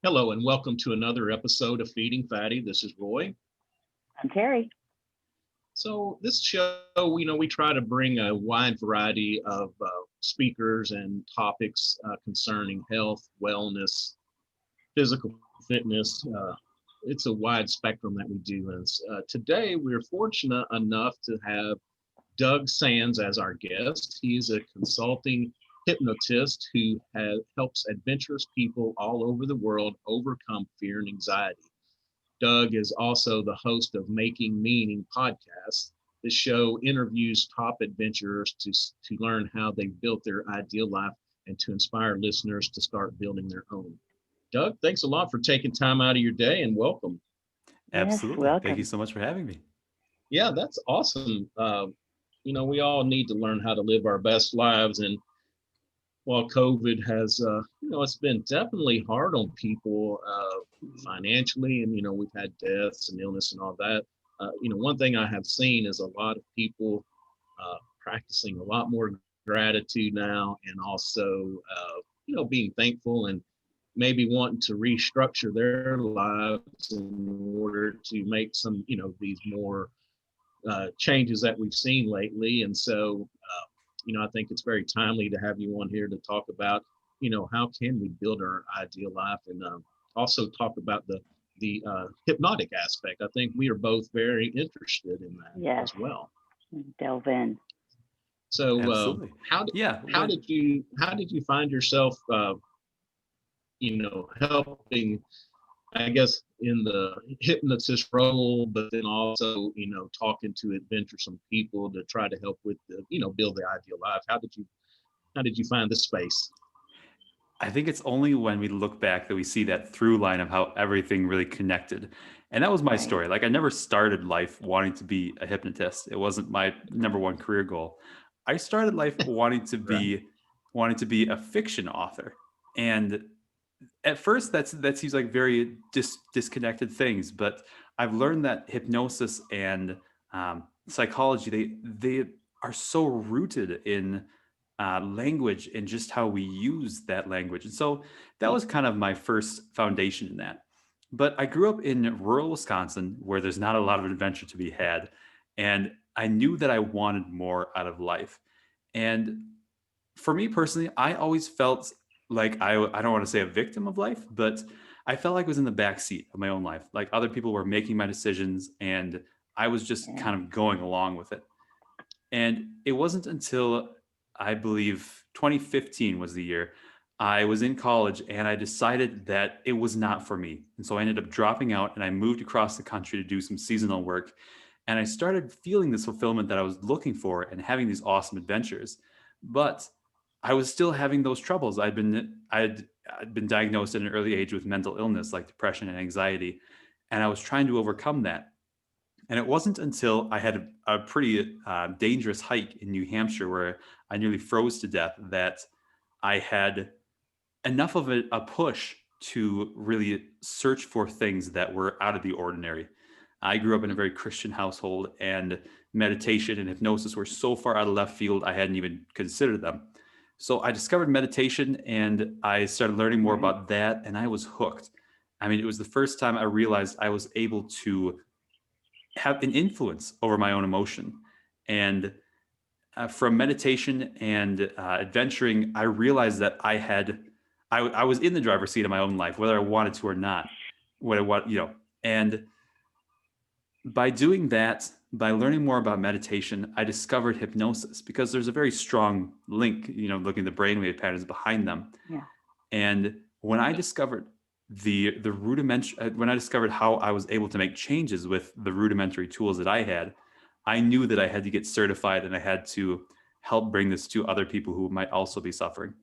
Hello and welcome to another episode of Feeding Fatty. This is Roy. I'm Terry. So this show, we try to bring a wide variety of speakers and topics concerning health, wellness, physical fitness. It's a wide spectrum that we do. And today we're fortunate enough to have Doug Sands as our guest. He's a consulting hypnotist who helps adventurous people all over the world overcome fear and anxiety. Doug is also the host of Making Meaning podcast. This show interviews top adventurers to learn how they built their ideal life and to inspire listeners to start building their own. Doug, thanks a lot for taking time out of your day and welcome. Yes, Absolutely. Thank you welcome. so much for having me. Yeah, that's awesome. We all need to learn how to live our best lives. And while COVID has, it's been definitely hard on people financially, and we've had deaths and illness and all that. One thing I have seen is a lot of people practicing a lot more gratitude now, and also, being thankful and maybe wanting to restructure their lives in order to make some, these more changes that we've seen lately. And so, I think it's very timely to have you on here to talk about, how can we build our ideal life, and also talk about the hypnotic aspect. I think we are both very interested in that Yes, as well. delve in. So, Absolutely. how did you find yourself, helping, I guess, in the hypnotist role, but then also, talking to adventuresome people to try to help with build the ideal life. How did you find this space? I think it's only when we look back that we see that through line of how everything really connected. And that was my Right. story. Like I never started life wanting to be a hypnotist. It wasn't my number one career goal. I started life Right. wanting to be a fiction author. And at first that seems like very disconnected things, but I've learned that hypnosis and psychology they are so rooted in language and just how we use that language. And so that was kind of my first foundation in that. But I grew up in rural Wisconsin where there's not a lot of adventure to be had, and I knew that I wanted more out of life. And for me personally, I always felt like I don't want to say a victim of life, but I felt like I was in the back seat of my own life. Like other people were making my decisions and I was just Yeah. kind of going along with it. And it wasn't until I believe 2015 was the year I was in college and I decided that it was not for me. And so I ended up dropping out and I moved across the country to do some seasonal work. And I started feeling this fulfillment that I was looking for and having these awesome adventures. But I was still having those troubles. I'd been diagnosed at an early age with mental illness like depression and anxiety, and I was trying to overcome that. And it wasn't until I had a pretty dangerous hike in New Hampshire where I nearly froze to death that I had enough of a push to really search for things that were out of the ordinary. I grew up in a very Christian household, and meditation and hypnosis were so far out of left field, I hadn't even considered them. So I discovered meditation and I started learning more Right. about that, and I was hooked. I mean, it was the first time I realized I was able to have an influence over my own emotion. And from meditation and adventuring, I realized that I was in the driver's seat of my own life, whether I wanted to or not. And by doing that, by learning more about meditation, I discovered hypnosis because there's a very strong link, looking at the brainwave patterns behind them. Yeah. And when I discovered the rudimentary, when I discovered how I was able to make changes with the rudimentary tools that I had, I knew that I had to get certified and I had to help bring this to other people who might also be suffering.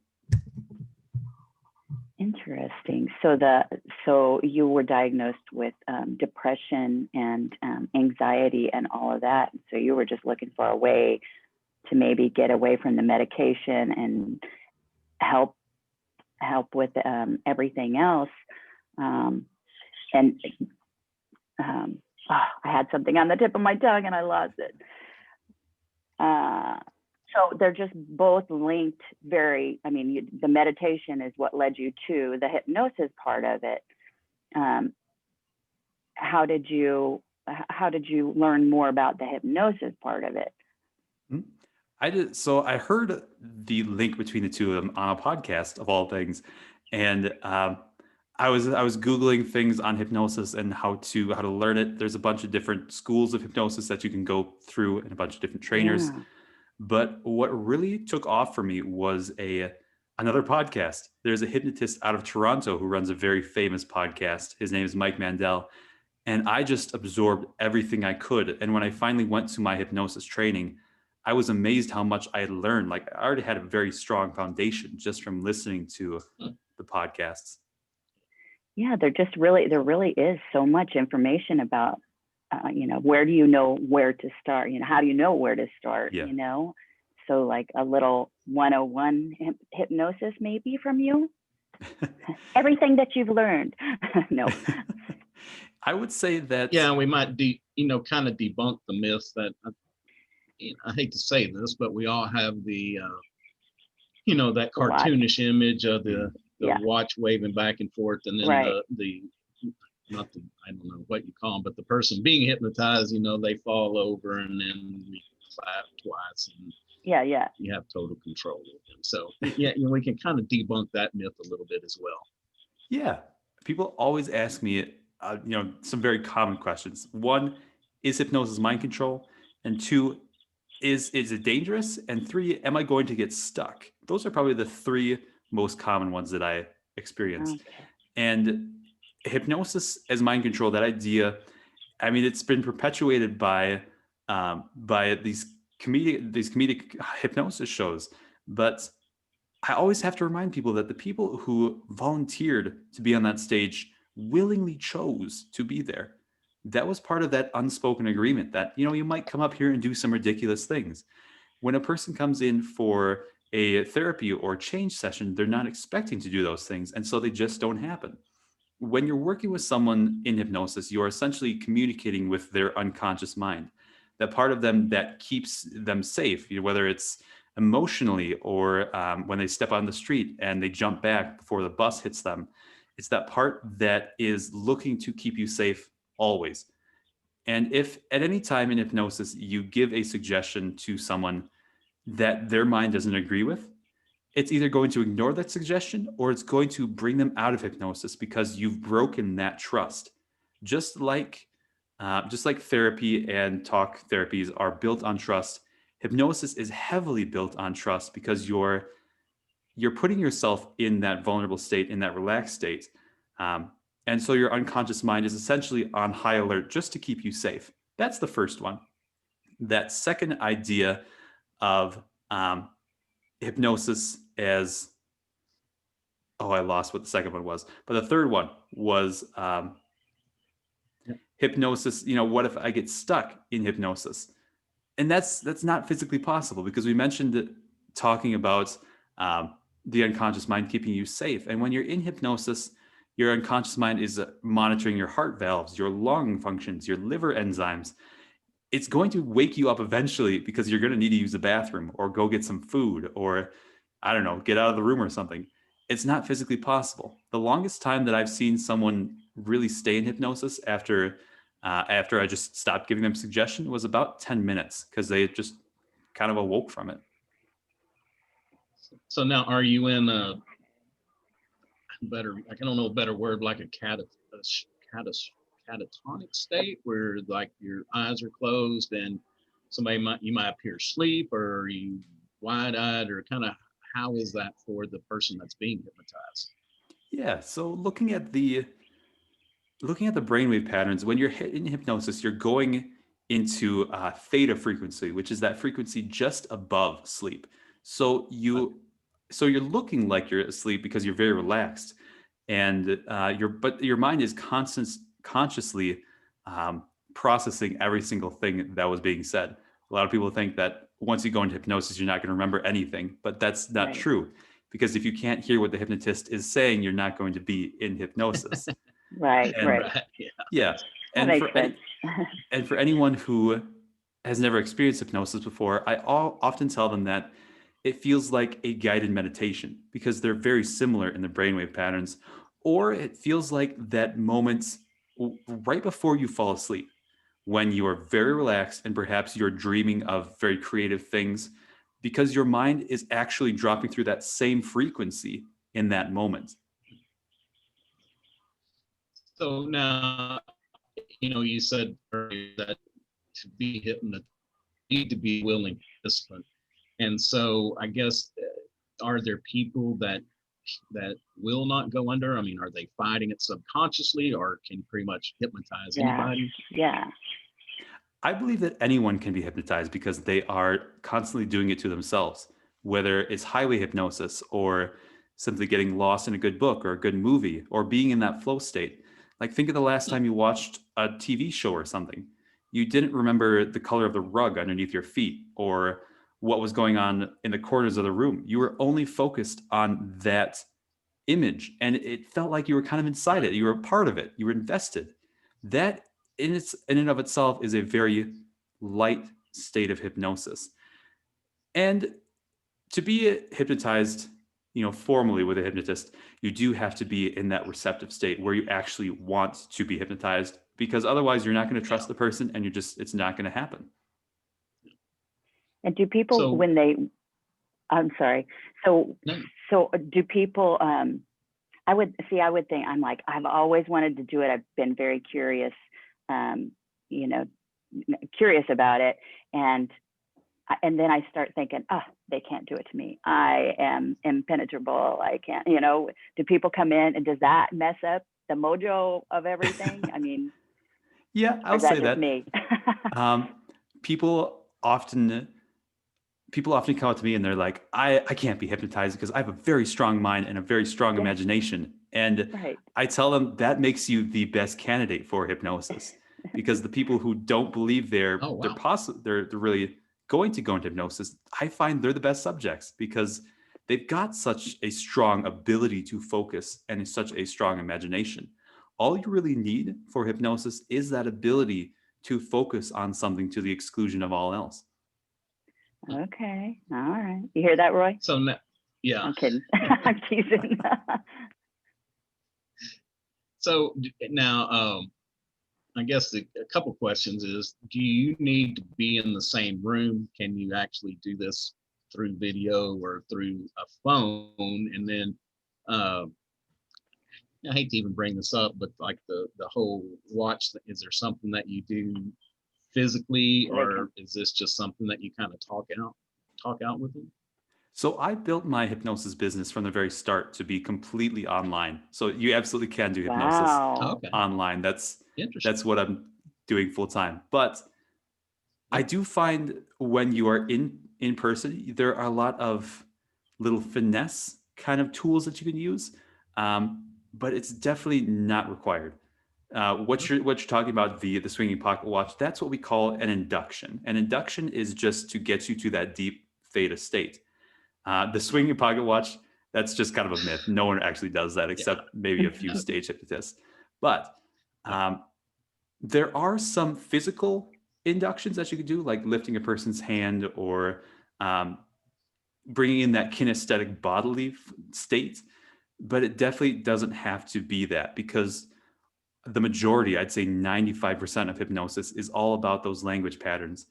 Interesting. So you were diagnosed with depression and anxiety and all of that. So you were just looking for a way to maybe get away from the medication and help with everything else. And I had something on the tip of my tongue and I lost it. So they're just both linked I mean, the meditation is what led you to the hypnosis part of it. How did you learn more about the hypnosis part of it? I did. So I heard the link between the two of them on a podcast of all things, and I was Googling things on hypnosis and how to learn it. There's a bunch of different schools of hypnosis that you can go through, and a bunch of different trainers. Yeah. But what really took off for me was another podcast. There's a hypnotist out of Toronto who runs a very famous podcast. His name is Mike Mandel. And I just absorbed everything I could. And when I finally went to my hypnosis training, I was amazed how much I had learned. Like, I already had a very strong foundation just from listening to the podcasts. Yeah, there really is so much information about, where do you know where to start? How do you know where to start? Yeah. So like a little 101 hypnosis maybe from you. Everything that you've learned. No. I would say that. Yeah, we might kind of debunk the myth that, I hate to say this, but we all have the that cartoonish image of the watch waving back and forth, and then the I don't know what you call them, but the person being hypnotized, they fall over and then we clap twice, and you have total control of them. So we can kind of debunk that myth a little bit as well. Yeah, people always ask me, some very common questions. One, is hypnosis mind control? And two, is it dangerous? And three, am I going to get stuck? Those are probably the three most common ones that I experience. Okay. And hypnosis as mind control, that idea, I mean, it's been perpetuated by these comedic hypnosis shows. But I always have to remind people that the people who volunteered to be on that stage willingly chose to be there. That was part of that unspoken agreement that, you might come up here and do some ridiculous things. When a person comes in for a therapy or change session, they're not expecting to do those things. And so they just don't happen. When you're working with someone in hypnosis, you're essentially communicating with their unconscious mind, that part of them that keeps them safe, whether it's emotionally or when they step on the street and they jump back before the bus hits them. It's that part that is looking to keep you safe always. And if at any time in hypnosis you give a suggestion to someone that their mind doesn't agree with, it's either going to ignore that suggestion or it's going to bring them out of hypnosis because you've broken that trust. Just like therapy and talk therapies are built on trust, hypnosis is heavily built on trust because you're putting yourself in that vulnerable state, in that relaxed state. And so your unconscious mind is essentially on high alert just to keep you safe. That's the first one. That second idea of hypnosis as, I lost what the second one was. But the third one was hypnosis. What if I get stuck in hypnosis? And that's not physically possible because we mentioned talking about the unconscious mind keeping you safe. And when you're in hypnosis, your unconscious mind is monitoring your heart valves, your lung functions, your liver enzymes. It's going to wake you up eventually because you're going to need to use the bathroom or go get some food or, I don't know, get out of the room or something. It's not physically possible. The longest time that I've seen someone really stay in hypnosis after I just stopped giving them suggestion was about 10 minutes because they just kind of awoke from it. So now, are you in a better word, like a catatonic state where like your eyes are closed and you might appear asleep, or are you wide-eyed, or kind of how is that for the person that's being hypnotized? Yeah, so looking at the brainwave patterns, when you're in hypnosis, you're going into theta frequency, which is that frequency just above sleep. So you're looking like you're asleep because you're very relaxed, and your mind is consciously processing every single thing that was being said. A lot of people think that once you go into hypnosis, you're not going to remember anything, but that's not true. Because if you can't hear what the hypnotist is saying, you're not going to be in hypnosis. Right. Yeah. And for anyone who has never experienced hypnosis before, I often tell them that it feels like a guided meditation because they're very similar in the brainwave patterns, or it feels like that moment right before you fall asleep when you are very relaxed and perhaps you're dreaming of very creative things because your mind is actually dropping through that same frequency in that moment. So now, you said earlier that to be hypnotized, you need to be willing participant. And so I guess, are there people that will not go under? I mean, are they fighting it subconsciously, or can you pretty much hypnotize Yeah. anybody? Yeah. I believe that anyone can be hypnotized because they are constantly doing it to themselves, whether it's highway hypnosis or simply getting lost in a good book or a good movie or being in that flow state. Like, think of the last time you watched a TV show or something. You didn't remember the color of the rug underneath your feet or what was going on in the corners of the room. You were only focused on that image and it felt like you were kind of inside it. You were a part of it. You were invested. That in and of itself is a very light state of hypnosis. And to be hypnotized, formally with a hypnotist, you do have to be in that receptive state where you actually want to be hypnotized, because otherwise you're not going to trust the person and it's not going to happen. And do people, So- I'm sorry. So, No. so do people, I would think, I'm like, I've always wanted to do it. I've been very curious, curious about it. And then I start thinking, they can't do it to me. I am impenetrable. I can't, do people come in and does that mess up the mojo of everything? I mean, Yeah, or I'll is that say just that. me? People often come up to me and they're like, I can't be hypnotized because I have a very strong mind and a very strong Yeah. imagination. And Right. I tell them that makes you the best candidate for hypnosis, because the people who don't believe they're really going to go into hypnosis, I find they're the best subjects because they've got such a strong ability to focus and such a strong imagination. All you really need for hypnosis is that ability to focus on something to the exclusion of all else. Okay. All right. You hear that, Roy? So now, yeah. I'm kidding. I'm teasing. So now, I guess a couple questions is, do you need to be in the same room? Can you actually do this through video or through a phone? And then, I hate to even bring this up, but like the whole watch, is there something that you do physically, or is this just something that you kind of talk out with them? So I built my hypnosis business from the very start to be completely online. So you absolutely can do hypnosis Wow. Okay, online. That's interesting. what I'm doing full time. But I do find when you are in person, there are a lot of little finesse kind of tools that you can use, but it's definitely not required. What you're talking about, the swinging pocket watch, that's what we call an induction. An induction is just to get you to that deep theta state. The swinging pocket watch, that's just kind of a myth. No one actually does that except maybe a few stage hypnotists. But there are some physical inductions that you could do, like lifting a person's hand or bringing in that kinesthetic bodily state. But it definitely doesn't have to be that, because the majority, I'd say 95% of hypnosis is all about those language patterns.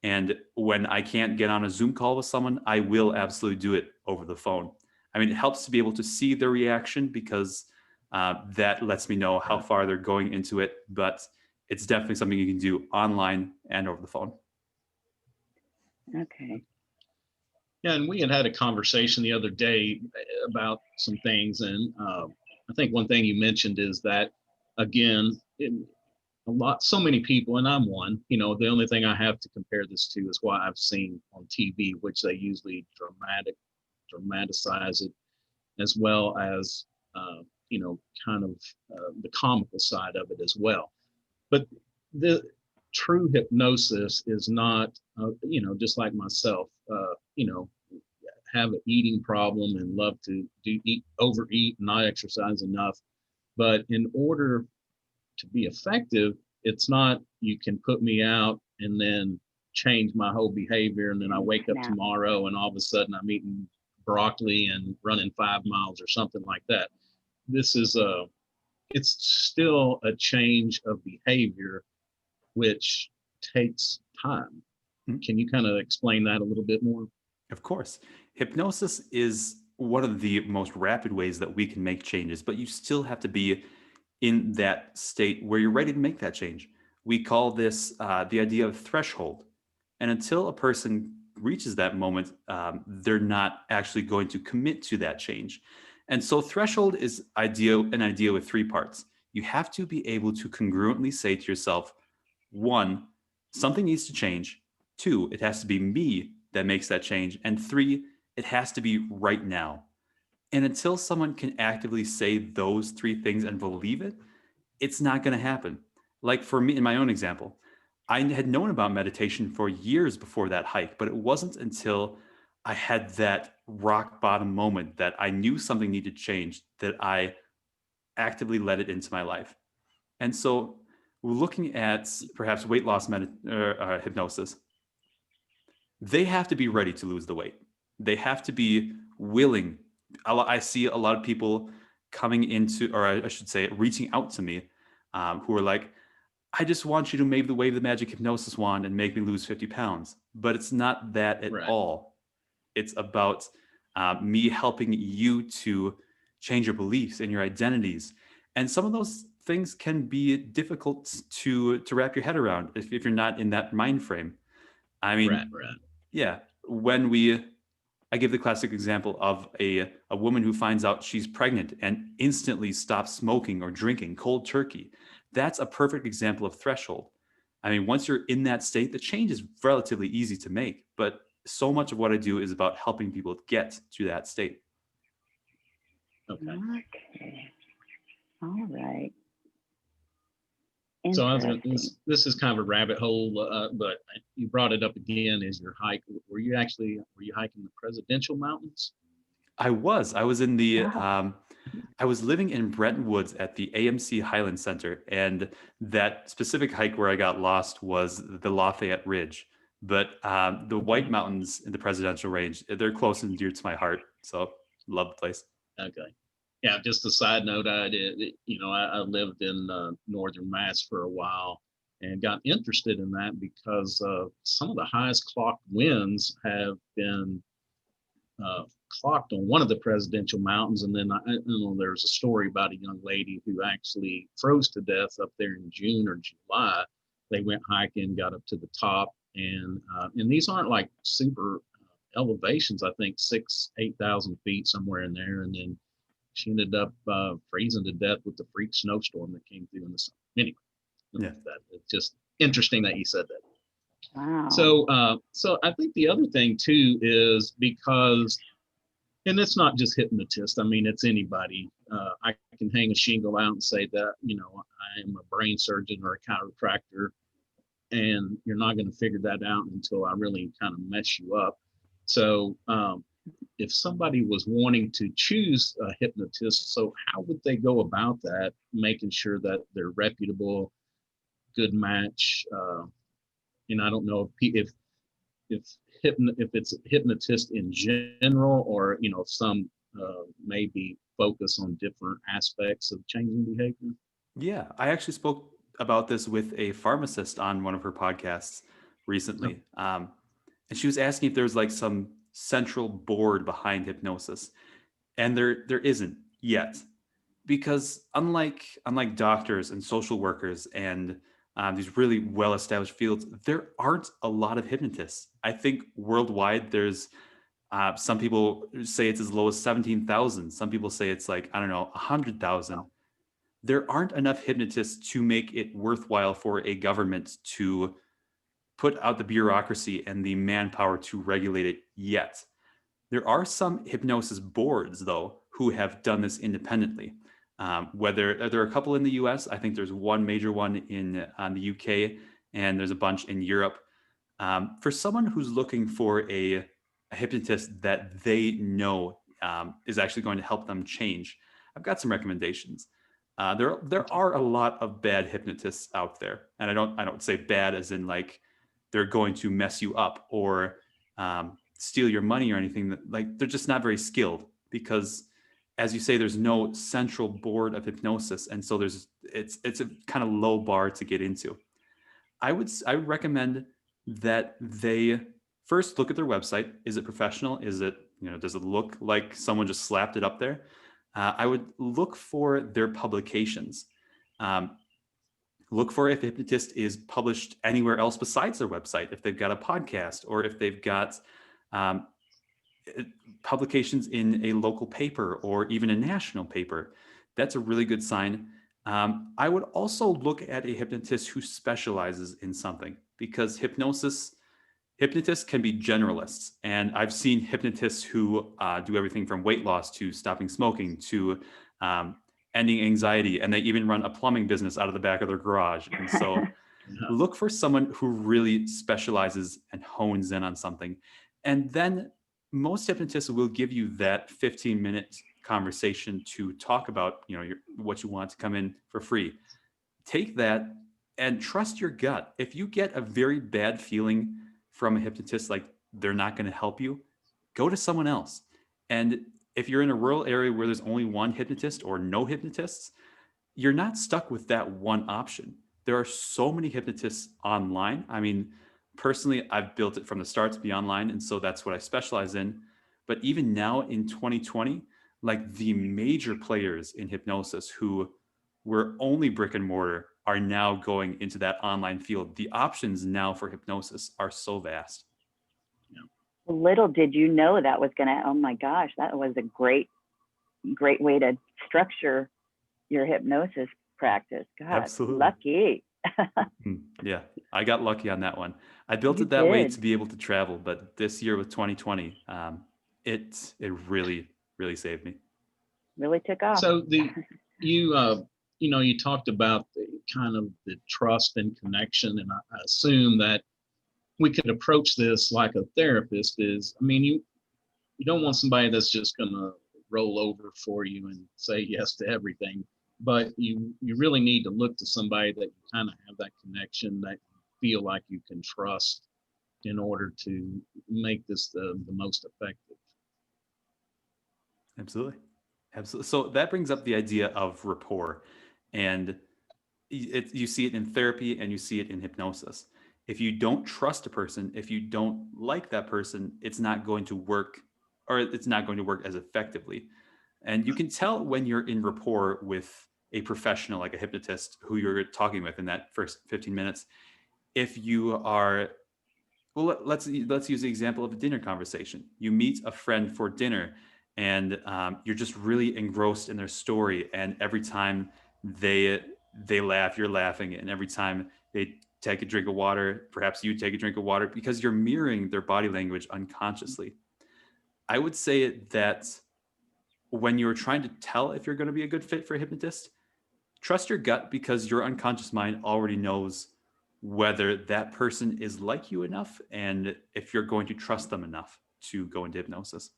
And when I can't get on a Zoom call with someone, I will absolutely do it over the phone. I mean, it helps to be able to see their reaction because that lets me know how far they're going into it. But it's definitely something you can do online and over the phone. Okay. Yeah, and we had a conversation the other day about some things, and I think one thing you mentioned is that, again, so many people, and I'm one, the only thing I have to compare this to is what I've seen on TV, which they usually dramatize it, as well as, kind of the comical side of it as well. But the true hypnosis is not, just like myself, have an eating problem and love to overeat, not exercise enough. But in order to be effective, it's not, you can put me out and then change my whole behavior. And then I wake up tomorrow and all of a sudden I'm eating broccoli and running 5 miles or something like that. This is it's still a change of behavior, which takes time. Can you kind of explain that a little bit more? Of course. Hypnosis is one of the most rapid ways that we can make changes, but you still have to be in that state where you're ready to make that change. We call this the idea of threshold. And until a person reaches that moment, they're not actually going to commit to that change. And so threshold is an idea with 3 parts. You have to be able to congruently say to yourself, 1, something needs to change. 2, it has to be me that makes that change. And 3, it has to be right now. And until someone can actively say those 3 things and believe it, it's not going to happen. Like for me, in my own example, I had known about meditation for years before that hike, but it wasn't until I had that rock bottom moment that I knew something needed to change that I actively let it into my life. And so looking at perhaps weight loss hypnosis, they have to be ready to lose the weight. They have to be willing. I see a lot of people coming into, or I should say, reaching out to me who are like, I just want you to maybe wave the magic hypnosis wand and make me lose 50 pounds. But it's not that at all. It's about me helping you to change your beliefs and your identities. And some of those things can be difficult to wrap your head around if you're not in that mind frame. I mean, yeah, I give the classic example of a woman who finds out she's pregnant and instantly stops smoking or drinking cold turkey. That's a perfect example of threshold. I mean, once you're in that state, the change is relatively easy to make, but so much of what I do is about helping people get to that state. Okay. All right. So this is kind of a rabbit hole, but you brought it up again. Is your hike? Were you hiking the Presidential Mountains? I was in the, I was living in Bretton Woods at the AMC Highland Center, and that specific hike where I got lost was the Lafayette Ridge. But the White Mountains in the Presidential Range, they're close and dear to my heart. So love the place. Okay. Yeah, just a side note, I lived in northern Mass for a while and got interested in that because some of the highest clocked winds have been clocked on one of the Presidential Mountains. And then there's a story about a young lady who actually froze to death up there in June or July. They went hiking, got up to the top, and these aren't like super elevations. I think 8,000 feet, somewhere in there, and then she ended up freezing to death with the freak snowstorm that came through in the summer. Anyway, it's just interesting that you said that. Wow. So I think the other thing too is because, and it's not just hypnotists. I mean, it's anybody. I can hang a shingle out and say that, I am a brain surgeon or a chiropractor, and you're not going to figure that out until I really kind of mess you up. So if somebody was wanting to choose a hypnotist, so how would they go about that, making sure that they're reputable, good match? And I don't know if it's a hypnotist in general, or some maybe focus on different aspects of changing behavior. Yeah, I actually spoke about this with a pharmacist on one of her podcasts recently. And she was asking if there's like some central board behind hypnosis. And there isn't yet. Because unlike doctors and social workers and these really well-established fields, there aren't a lot of hypnotists. I think worldwide there's some people say it's as low as 17,000. Some people say it's like, 100,000. There aren't enough hypnotists to make it worthwhile for a government to put out the bureaucracy and the manpower to regulate it yet. There are some hypnosis boards, though, who have done this independently. Whether there are a couple in the US, I think there's one major one in the UK, and there's a bunch in Europe. For someone who's looking for a hypnotist that they know is actually going to help them change, I've got some recommendations. There are a lot of bad hypnotists out there, and I don't say bad as in like they're going to mess you up or steal your money or anything. Like, they're just not very skilled because, as you say, there's no central board of hypnosis, and so it's a kind of low bar to get into. I would recommend that they first look at their website. Is it professional? Is it, does it look like someone just slapped it up there? I would look for their publications. Look for if a hypnotist is published anywhere else besides their website, if they've got a podcast, or if they've got publications in a local paper or even a national paper. That's a really good sign. I would also look at a hypnotist who specializes in something, because hypnotists can be generalists. And I've seen hypnotists who do everything from weight loss to stopping smoking to ending anxiety. And they even run a plumbing business out of the back of their garage. And so look for someone who really specializes and hones in on something. And then most hypnotists will give you that 15-minute conversation to talk about, what you want to come in for free. Take that and trust your gut. If you get a very bad feeling from a hypnotist, like they're not going to help you, go to someone else. And if you're in a rural area where there's only one hypnotist or no hypnotists, you're not stuck with that one option. There are so many hypnotists online. I mean, personally, I've built it from the start to be online, and so that's what I specialize in. But even now in 2020, like, the major players in hypnosis who were only brick and mortar are now going into that online field. The options now for hypnosis are so vast. Little did you know that was going to, oh my gosh, that was a great way to structure your hypnosis practice. God, absolutely. Lucky. Yeah, I got lucky on that one. I built it that way to be able to travel, but this year with 2020, it really, really saved me. Really took off. So you talked about the kind of the trust and connection, and I assume that we could approach this like a therapist is. I mean, you don't want somebody that's just going to roll over for you and say yes to everything, but you really need to look to somebody that you kind of have that connection, that you feel like you can trust, in order to make this the most effective. Absolutely. So that brings up the idea of rapport, and you see it in therapy and you see it in hypnosis. If you don't trust a person, if you don't like that person, it's not going to work, or it's not going to work as effectively. And you can tell when you're in rapport with a professional, like a hypnotist who you're talking with in that first 15 minutes. If you are, well, let's use the example of a dinner conversation. You meet a friend for dinner, and you're just really engrossed in their story. And every time they laugh, you're laughing. And every time they take a drink of water, perhaps you take a drink of water, because you're mirroring their body language unconsciously. I would say that when you're trying to tell if you're going to be a good fit for a hypnotist, trust your gut, because your unconscious mind already knows whether that person is like you enough and if you're going to trust them enough to go into hypnosis.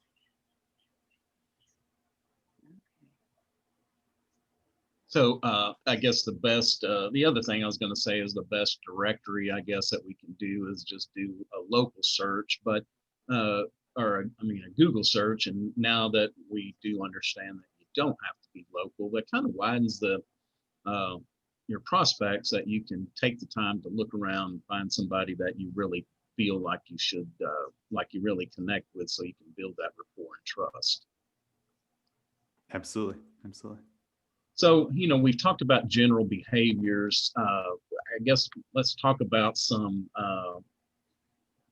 So I guess the other thing I was going to say is the best directory, I guess, that we can do is just do a local search, but a Google search. And now that we do understand that you don't have to be local, that kind of widens your prospects, that you can take the time to look around and find somebody that you really feel like you should, like you really connect with, so you can build that rapport and trust. Absolutely. So, we've talked about general behaviors. I guess let's talk about some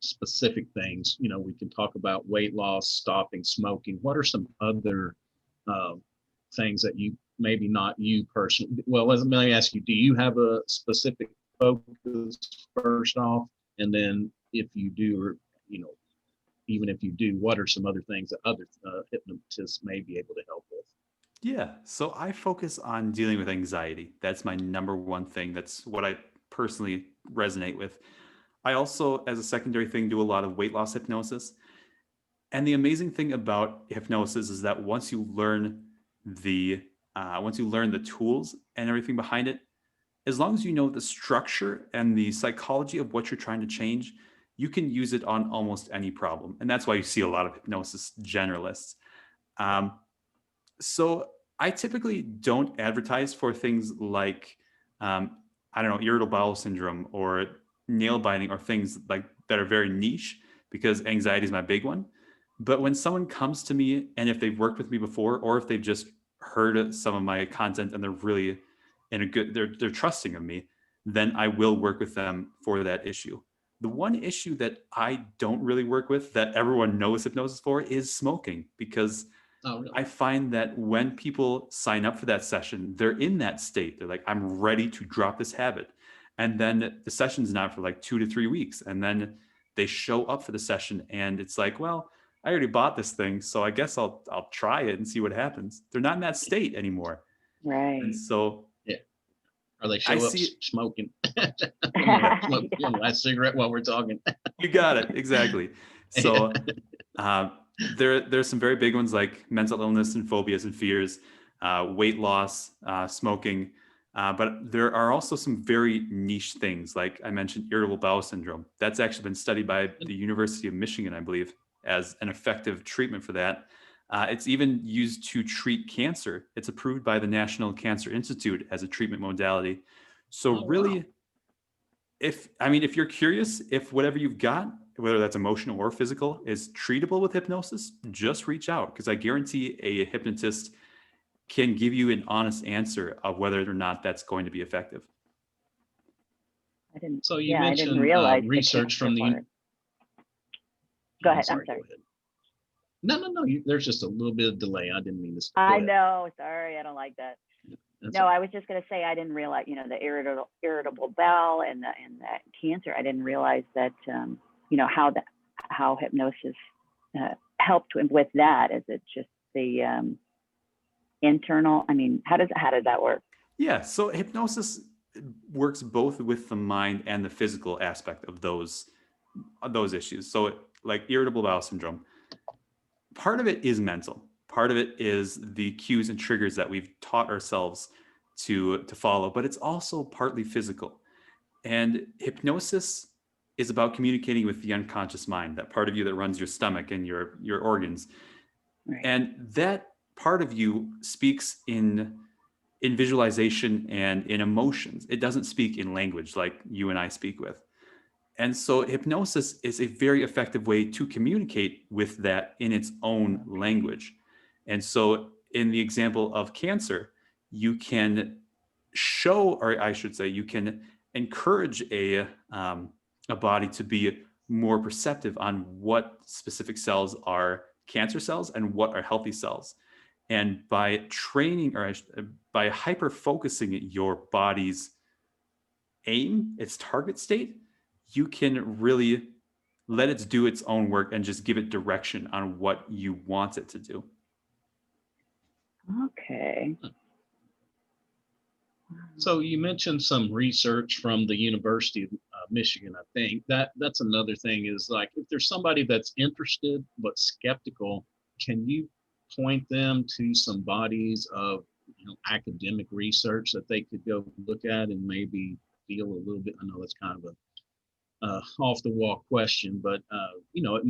specific things. We can talk about weight loss, stopping smoking. What are some other things that you, maybe not you personally, well, let me ask you, do you have a specific focus first off? And then if you do, or, even if you do, what are some other things that other hypnotists may be able to help with? Yeah. So I focus on dealing with anxiety. That's my number one thing. That's what I personally resonate with. I also, as a secondary thing, do a lot of weight loss hypnosis. And the amazing thing about hypnosis is that once you learn the tools and everything behind it, as long as you know the structure and the psychology of what you're trying to change, you can use it on almost any problem. And that's why you see a lot of hypnosis generalists. Um, so I typically don't advertise for things like, um, I don't know, irritable bowel syndrome or nail biting or things like that are very niche, because anxiety is my big one. But when someone comes to me, and if they've worked with me before, or if they've just heard some of my content and they're really in a good, they're trusting of me, then I will work with them for that issue. The one issue that I don't really work with that everyone knows hypnosis for is smoking, because Oh, really? I find that when people sign up for that session, they're in that state. They're like, I'm ready to drop this habit. And then the session's not for like 2 to 3 weeks. And then they show up for the session and it's like, well, I already bought this thing, so I guess I'll try it and see what happens. They're not in that state anymore. And Right. so Yeah. Or they I show up see, smoking. Yeah. Smoke one last cigarette while we're talking. you got it. Exactly. Yeah. So there's some very big ones like mental illness and phobias and fears, weight loss, smoking. But there are also some very niche things, like I mentioned, irritable bowel syndrome. That's actually been studied by the University of Michigan, I believe, as an effective treatment for that. It's even used to treat cancer. It's approved by the National Cancer Institute as a treatment modality. So Oh, wow. really, if you're curious if whatever you've got, whether that's emotional or physical, is treatable with hypnosis, just reach out, because I guarantee a hypnotist can give you an honest answer of whether or not that's going to be effective. I didn't, So you yeah, I didn't mentioned realize the research cancer from the. part. Go ahead. I'm Go sorry. ahead. No. There's just a little bit of delay. I didn't mean to. Go I ahead. know. Sorry. I don't like that. That's No, all right. I was just going to say I didn't realize, the irritable bowel and the cancer. I didn't realize that how hypnosis helped with that. Is it just the internal? I mean, how does that work? Yeah, so hypnosis works both with the mind and the physical aspect of those issues. So like irritable bowel syndrome, part of it is mental. Part of it is the cues and triggers that we've taught ourselves to follow, but it's also partly physical. And hypnosis is about communicating with the unconscious mind, that part of you that runs your stomach and your organs. Right. And that part of you speaks in visualization and in emotions. It doesn't speak in language like you and I speak with. And so hypnosis is a very effective way to communicate with that in its own language. And so in the example of cancer, you can show, or I should say, you can encourage a body to be more perceptive on what specific cells are cancer cells and what are healthy cells. And by training, or by hyper focusing your body's aim, its target state, you can really let it do its own work and just give it direction on what you want it to do. Okay. So you mentioned some research from the University of Michigan. I think that's another thing, is like, if there's somebody that's interested but skeptical, can you point them to some bodies of academic research that they could go look at and maybe feel a little bit? I know that's kind of a off the wall question, but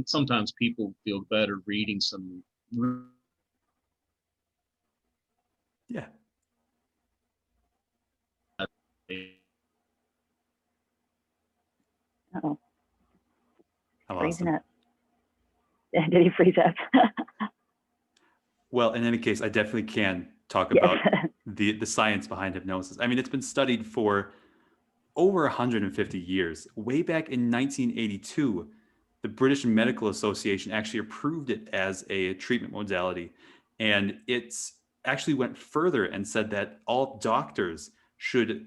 sometimes people feel better reading some. Yeah. Oh, I lost freezing him. up. Did he freeze up? Well, in any case, I definitely can talk Yes. about the science behind hypnosis. I mean, it's been studied for over 150 years. Way back in 1982, the British Medical Association actually approved it as a treatment modality. And it's actually went further and said that all doctors should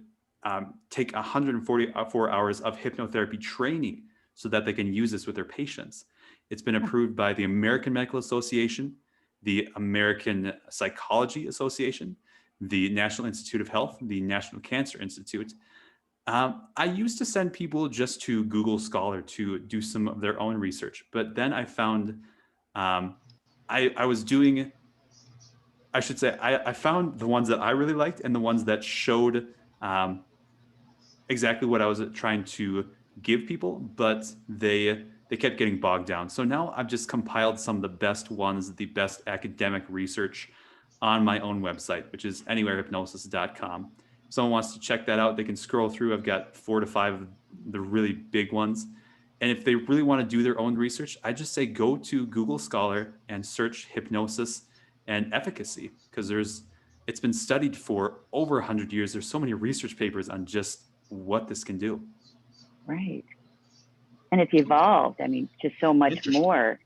take 144 hours of hypnotherapy training so that they can use this with their patients. It's been approved by the American Medical Association, the American Psychology Association, the National Institute of Health, the National Cancer Institute. I used to send people just to Google Scholar to do some of their own research, but then I found I was doing, I should say, I found the ones that I really liked and the ones that showed exactly what I was trying to give people, but they kept getting bogged down. So now I've just compiled some of the best ones, the best academic research on my own website, which is anywherehypnosis.com. If someone wants to check that out, they can scroll through. I've got 4 to 5 of the really big ones. And if they really want to do their own research, I just say go to Google Scholar and search hypnosis and efficacy, because it's been studied for over 100 years. There's so many research papers on just what this can do. Right. And it's evolved. I mean, just so much more.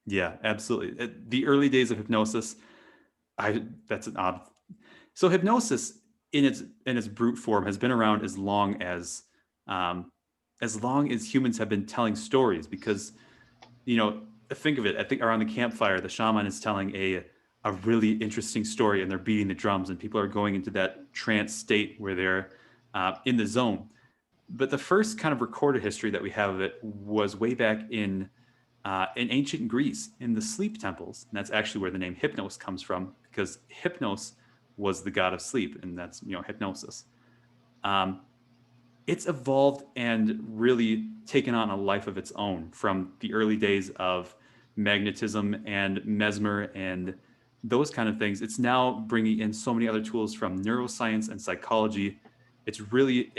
Yeah, absolutely. The early days of hypnosis, that's an odd. So hypnosis in its brute form has been around as long as humans have been telling stories, because, think of it. I think around the campfire, the shaman is telling a really interesting story, and they're beating the drums, and people are going into that trance state where they're in the zone. But the first kind of recorded history that we have of it was way back in ancient Greece, in the sleep temples. And that's actually where the name Hypnos comes from, because Hypnos was the god of sleep, and that's, hypnosis. It's evolved and really taken on a life of its own from the early days of magnetism and mesmer and those kind of things. It's now bringing in so many other tools from neuroscience and psychology. It's really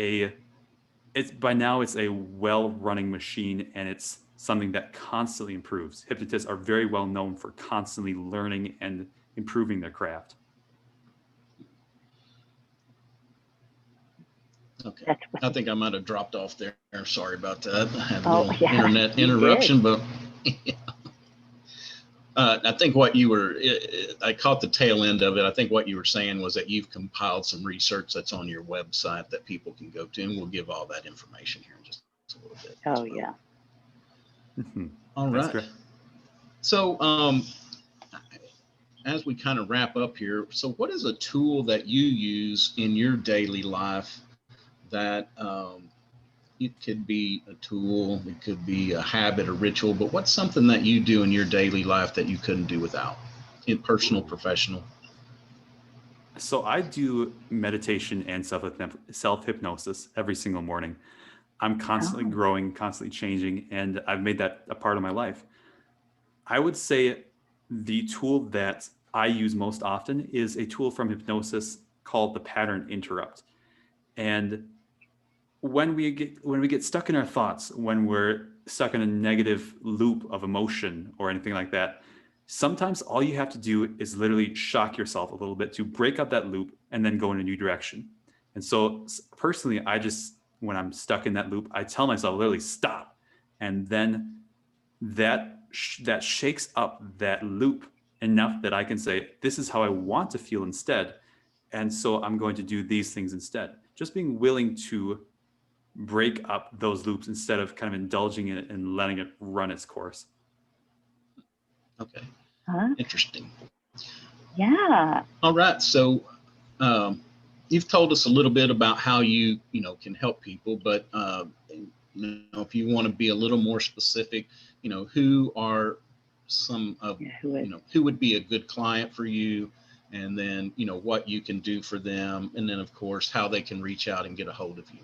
by now it's a well-running machine, and it's something that constantly improves. Hypnotists are very well known for constantly learning and improving their craft. Okay. I think I might have dropped off there. Sorry about that. I had a little internet you interruption, but I think what you were, I caught the tail end of it. I think what you were saying was that you've compiled some research that's on your website that people can go to, and we'll give all that information here in just a little bit. Oh, yeah. Mm-hmm. All That's right. correct. So, as we kind of wrap up here, so what is a tool that you use in your daily life that it could be a tool, it could be a habit, a ritual, but what's something that you do in your daily life that you couldn't do without, in personal, professional? So I do meditation and self-hypnosis every single morning. I'm constantly growing, constantly changing, and I've made that a part of my life. I would say the tool that I use most often is a tool from hypnosis called the pattern interrupt. And when we get stuck in our thoughts, when we're stuck in a negative loop of emotion or anything like that, sometimes all you have to do is literally shock yourself a little bit to break up that loop and then go in a new direction. And so personally, when I'm stuck in that loop, I tell myself literally stop. And then that shakes up that loop enough that I can say, this is how I want to feel instead. And so I'm going to do these things instead. Just being willing to break up those loops instead of kind of indulging in it and letting it run its course. Okay. Interesting. Yeah. All right. So you've told us a little bit about how you can help people, but if you want to be a little more specific, who are some of who would be a good client for you, and then what you can do for them, and then of course how they can reach out and get a hold of you.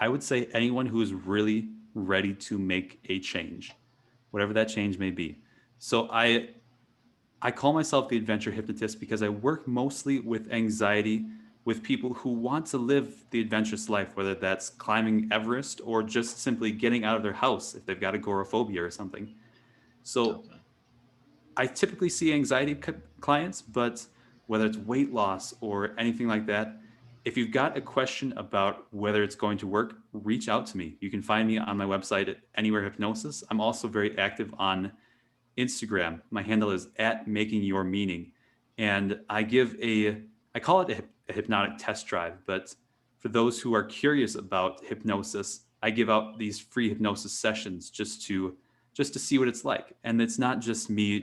I would say anyone who is really ready to make a change, whatever that change may be. So I call myself the adventure hypnotist because I work mostly with anxiety, with people who want to live the adventurous life, whether that's climbing Everest or just simply getting out of their house if they've got agoraphobia or something. So I typically see anxiety clients, but whether it's weight loss or anything like that, if you've got a question about whether it's going to work, reach out to me. You can find me on my website at Anywhere Hypnosis. I'm also very active on Instagram. My handle is @makingyourmeaning. And I call it a hypnotic test drive, but for those who are curious about hypnosis, I give out these free hypnosis sessions just to see what it's like. And it's not just me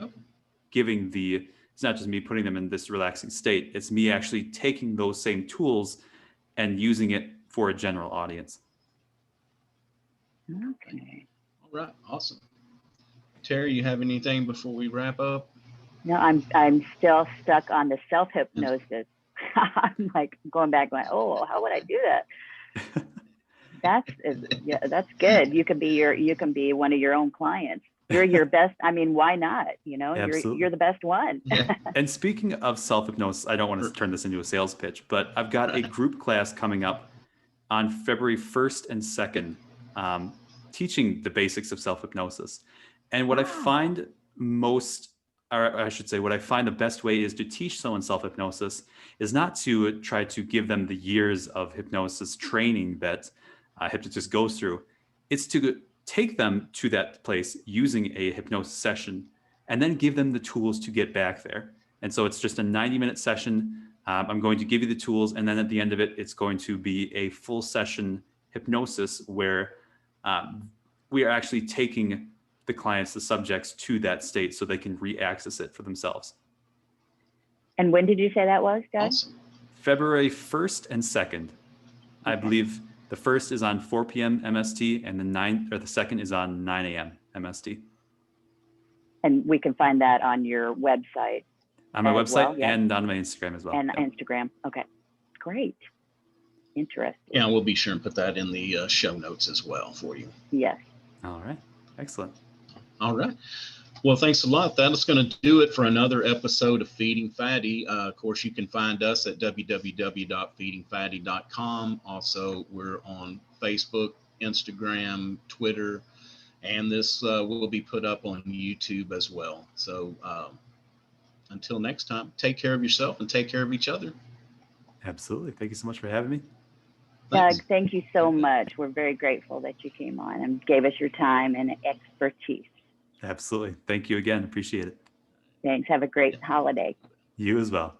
it's not just me putting them in this relaxing state. It's me actually taking those same tools and using it for a general audience. Okay. All right. Awesome. Terry, you have anything before we wrap up? No, I'm still stuck on the self-hypnosis. I'm like going back, going, oh, how would I do that? Yeah, that's good. You can be one of your own clients. You're your best. I mean, why not? You know, Absolutely. you're the best one. Yeah. And speaking of self-hypnosis, I don't want to turn this into a sales pitch, but I've got a group class coming up on February 1st and 2nd, teaching the basics of self-hypnosis. And what I find most, or I should say, what I find the best way is to teach someone self-hypnosis is not to try to give them the years of hypnosis training that a hypnotist goes through. It's to take them to that place using a hypnosis session and then give them the tools to get back there. And so it's just a 90-minute session. I'm going to give you the tools, and then at the end of it, it's going to be a full session hypnosis where we are actually taking the clients, the subjects, to that state so they can re-access it for themselves. And when did you say that was, Doug? Awesome. February 1st and 2nd. I believe the first is on 4 p.m. MST, and the second is on 9 a.m. MST. And we can find that on your website. On my website well, yes. and on my Instagram as well. And Yep. Instagram. Okay, great. Interesting. Yeah, we'll be sure and put that in the show notes as well for you. Yes. All right. Excellent. All right. Well, thanks a lot. That is going to do it for another episode of Feeding Fatty. Of course, you can find us at www.feedingfatty.com. Also, we're on Facebook, Instagram, Twitter, and this will be put up on YouTube as well. So until next time, take care of yourself and take care of each other. Absolutely. Thank you so much for having me. Thanks. Doug, thank you so much. We're very grateful that you came on and gave us your time and expertise. Absolutely. Thank you again. Appreciate it. Thanks. Have a great holiday. You as well.